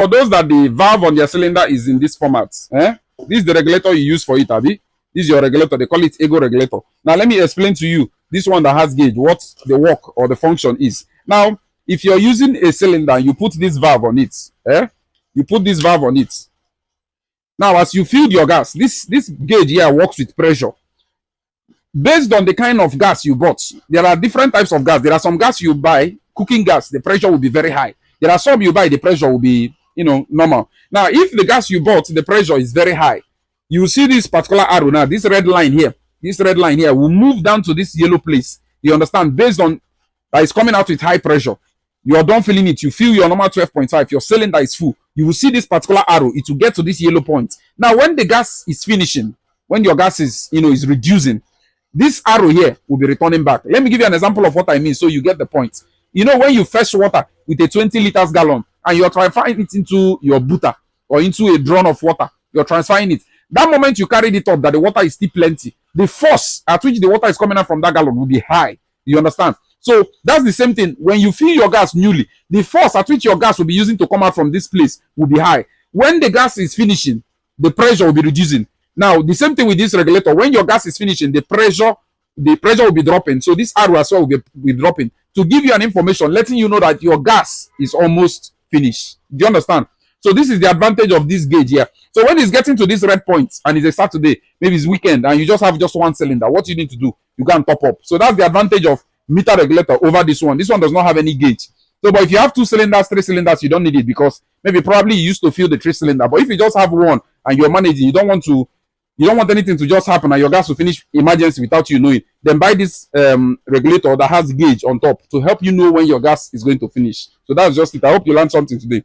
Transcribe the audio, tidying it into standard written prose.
For those that the valve on their cylinder is in this format, this is the regulator you use for it, Abi. This is your regulator. They call it ego regulator. Now, let me explain to you this one that has gauge, what the work or the function is. Now, if you're using a cylinder, you put this valve on it. You put this valve on it. Now, as you fill your gas, this gauge here works with pressure. Based on the kind of gas you bought, there are different types of gas. There are some gas you buy, cooking gas, the pressure will be very high. There are some you buy, the pressure will be, normal. Now, if the gas you bought, the pressure is very high, you see this particular arrow now, this red line here will move down to this yellow place. You understand? Based on it's coming out with high pressure. You are done filling it. You fill your normal 12.5. Your cylinder is full. You will see this particular arrow. It will get to this yellow point. Now, when the gas is finishing, when your gas is, is reducing, this arrow here will be returning back. Let me give you an example of what I mean so you get the point. When you fetch water with a 20 liters gallon and you're transferring it into your butter or into a drum of water, you're transferring it. That moment you carried it up that the water is still plenty, the force at which the water is coming out from that gallon will be high. You understand? So that's the same thing. When you fill your gas newly, the force at which your gas will be using to come out from this place will be high. When the gas is finishing, the pressure will be reducing. Now, the same thing with this regulator. When your gas is finishing, the pressure will be dropping. So this arrow as well will be dropping to give you an information, letting you know that your gas is almost finished. Do you understand? So this is the advantage of this gauge here. So when it's getting to this red point and it's a Saturday, maybe it's weekend, and you just have just one cylinder, what you need to do, you can top up. So that's the advantage of meter regulator over this one. This one does not have any gauge. So, but if you have 2 cylinders, 3 cylinders, you don't need it because maybe probably you used to fill the 3 cylinder. But if you just have one and you're managing, you don't want anything to just happen and your gas will finish emergency without you knowing, then buy this regulator that has gauge on top to help you know when your gas is going to finish. So that's just it. I hope you learned something today.